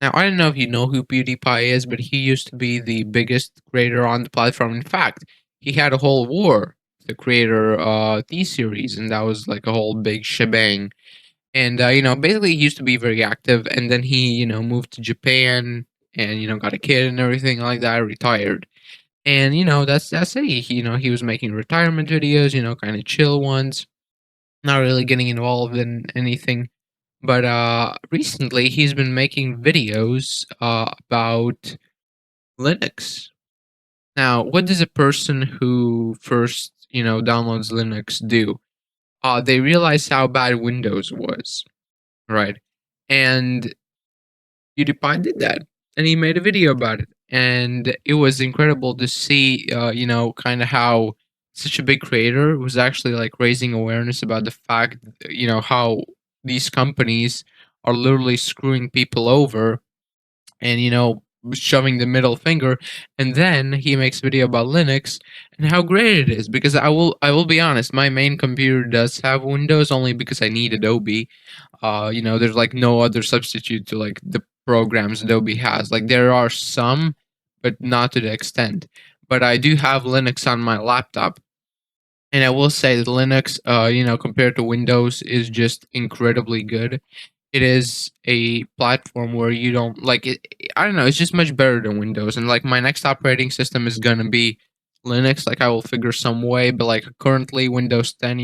Now, I don't know if you know who PewDiePie is, but he used to be the biggest creator on the platform. In fact, he had a whole war, the creator T-Series, and that was like a whole big shebang. And, basically he used to be very active, and then he, moved to Japan and, got a kid and everything like that, retired. And, that's it. He was making retirement videos, kind of chill ones, not really getting involved in anything. But recently, he's been making videos about Linux. Now, what does a person who first, downloads Linux do? They realize how bad Windows was, right? And PewDiePie did that, and he made a video about it, and it was incredible to see, kind of how such a big creator was actually like raising awareness about the fact, how these companies are literally screwing people over and shoving the middle finger. And then he makes a video about Linux and how great it is, because I will be honest, my main computer does have Windows only because I need Adobe. There's like no other substitute to like the programs Adobe has. Like there are some, but not to the extent. But I do have Linux on my laptop, and I will say that Linux, compared to Windows, is just incredibly good. It is a platform where you don't like it. I don't know. It's just much better than Windows. And like my next operating system is gonna be Linux. Like I will figure some way. But like currently Windows 10,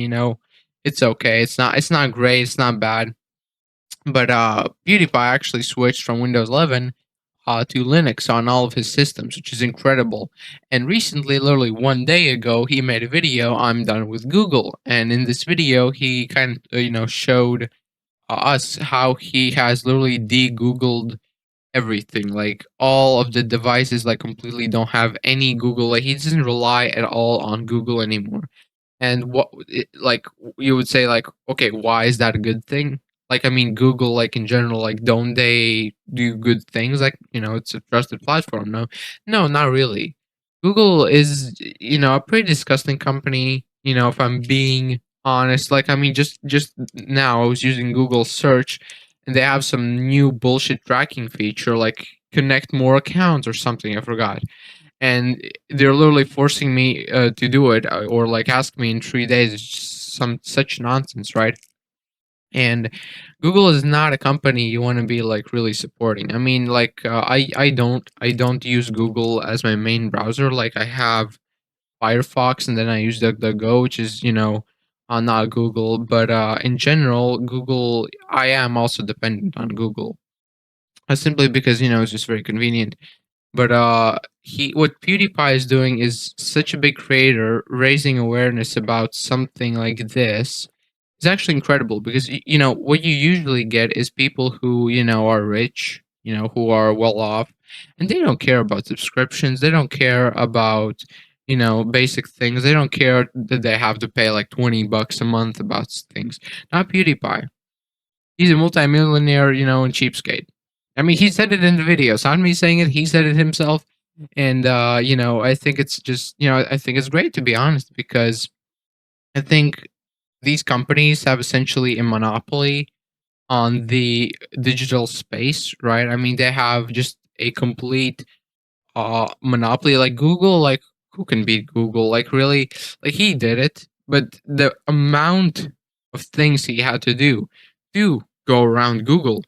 it's okay. It's not great. It's not bad. But PewDiePie actually switched from Windows 11 to Linux on all of his systems, which is incredible. And recently, literally one day ago, he made a video. I'm done with Google, and in this video, he kind of showed us how he has literally de-Googled everything. Like all of the devices, like completely don't have any Google. Like he doesn't rely at all on Google anymore. And like you would say, like, okay, why is that a good thing? Like, I mean, Google, like in general, like, don't they do good things? Like, it's a trusted platform. No, no, not really. Google is, a pretty disgusting company. If I'm being honest, like, I mean, just now I was using Google search, and they have some new bullshit tracking feature, like connect more accounts or something. I forgot, and they're literally forcing me to do it, or like ask me in 3 days. It's just some such nonsense, right? And Google is not a company you want to be like really supporting. I mean, like I don't use Google as my main browser. Like I have Firefox, and then I use DuckDuckGo, which is not Google, but in general, Google. I am also dependent on Google, simply because it's just very convenient. But he what PewDiePie is doing is such a big creator raising awareness about something like this is actually incredible, because what you usually get is people who are rich, who are well off, and they don't care about subscriptions. They don't care about basic things. They don't care that they have to pay like $20 a month about things. Not PewDiePie. He's a multimillionaire, and cheapskate. I mean, he said it in the video. It's not me saying it. He said it himself. And, I think it's just, I think it's great, to be honest, because I think these companies have essentially a monopoly on the digital space, right? I mean, they have just a complete monopoly. Like Google, like who can beat Google? Like really, like he did it, but the amount of things he had to go around Google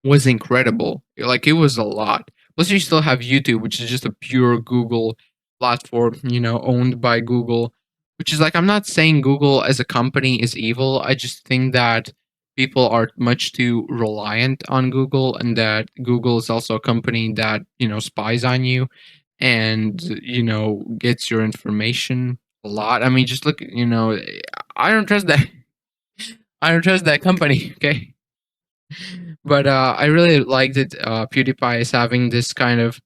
was incredible. Like it was a lot. Plus, you still have YouTube, which is just a pure Google platform, owned by Google. Which is like, I'm not saying Google as a company is evil. I just think that people are much too reliant on Google, and that Google is also a company that spies on you and gets your information a lot. I mean, just look. I don't trust that. I don't trust that company. Okay. But I really like that PewDiePie is having this kind of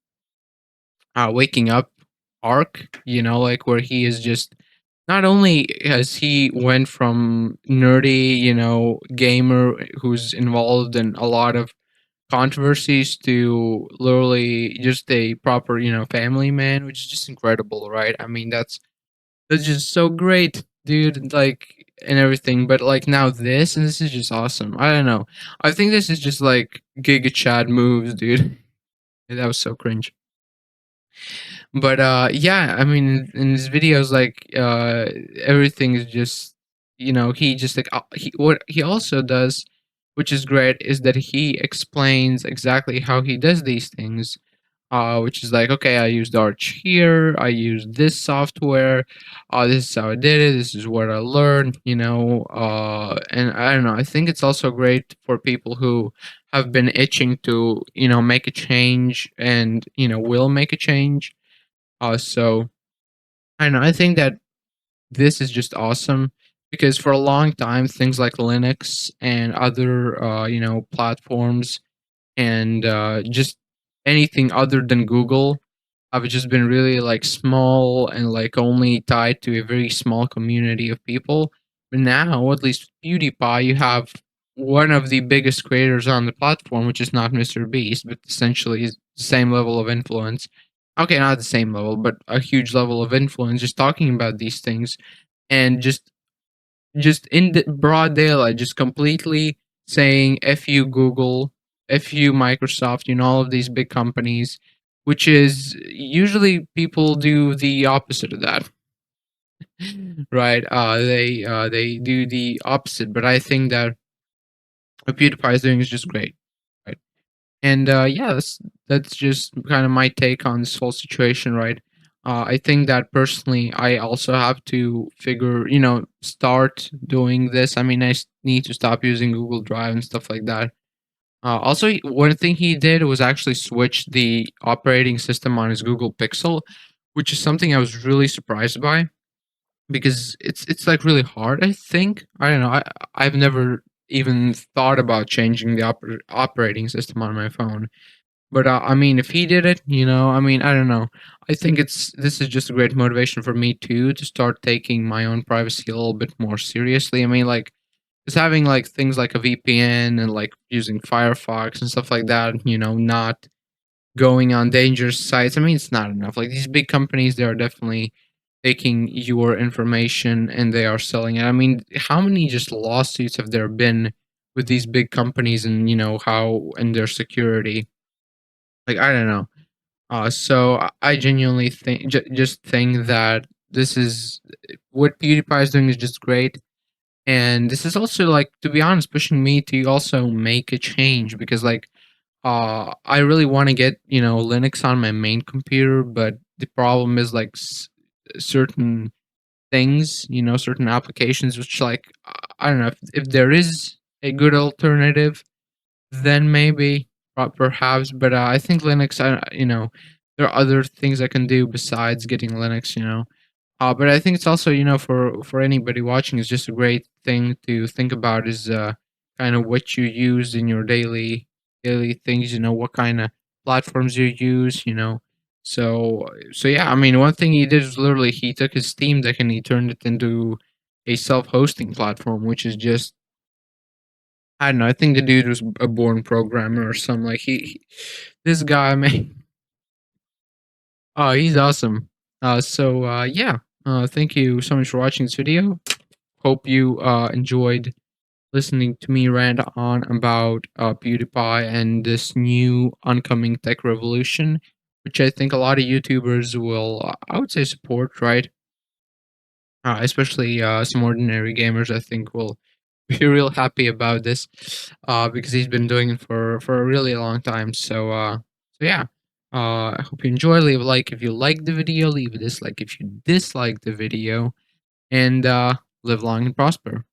waking up arc, like where he is just, not only has he went from nerdy, gamer who's involved in a lot of controversies, to literally just a proper, family man, which is just incredible, right? I mean, that's just so great, dude. Like and everything. But like now this, and this is just awesome. I don't know. I think this is just like Giga Chad moves, dude. That was so cringe. But yeah, I mean, in his videos, like everything is just, he just like he what he also does, which is great, is that he explains exactly how he does these things. Which is like, okay, I used Arch here, I used this software, this is how I did it, this is what I learned, and I don't know, I think it's also great for people who have been itching to, make a change and, will make a change. So I don't know, I think that this is just awesome because for a long time, things like Linux and other, platforms and just anything other than Google have just been really like small and like only tied to a very small community of people. But now, at least with PewDiePie, you have one of the biggest creators on the platform, which is not Mr. Beast, but essentially is the same level of influence. Okay, not the same level, but a huge level of influence, just talking about these things and just in the broad daylight, just completely saying "f you Google, f you Microsoft," all of these big companies, which is usually people do the opposite of that, right? They do the opposite, but I think that what PewDiePie is doing is just great, right? And yeah, that's just kind of my take on this whole situation, right? I think that personally, I also have to start doing this. I mean, need to stop using Google Drive and stuff like that. Also, one thing he did was actually switch the operating system on his Google Pixel, which is something I was really surprised by because it's like really hard. I think I don't know. I've never even thought about changing the operating system on my phone. But I mean, if he did it, I mean, I don't know. I think this is just a great motivation for me too to start taking my own privacy a little bit more seriously. I mean, like just having like things like a VPN and like using Firefox and stuff like that. Not going on dangerous sites. I mean, it's not enough. Like these big companies, they are definitely taking your information and they are selling it. I mean, how many just lawsuits have there been with these big companies and how and their security? Like I don't know. So I genuinely think just think that this is what PewDiePie is doing is just great, and this is also like to be honest pushing me to also make a change because like I really want to get Linux on my main computer, but the problem is like certain things, certain applications, which like I don't know if there is a good alternative then maybe, perhaps, but I think Linux. There are other things I can do besides getting Linux. But I think it's also for anybody watching is just a great thing to think about is kind of what you use in your daily things. What kind of platforms you use. So yeah. I mean, one thing he did is literally he took his Steam Deck and he turned it into a self-hosting platform, which is just I don't know. I think the dude was a born programmer or something. Like this guy, man. Oh, he's awesome. So yeah. Thank you so much for watching this video. Hope you enjoyed listening to me rant on about PewDiePie and this new oncoming tech revolution, which I think a lot of YouTubers will, I would say, support. Right? Especially some ordinary gamers, I think will be real happy about this, because he's been doing it for a really long time. So yeah. I hope you enjoy. Leave a like if you like the video. Leave a dislike if you dislike the video, and live long and prosper.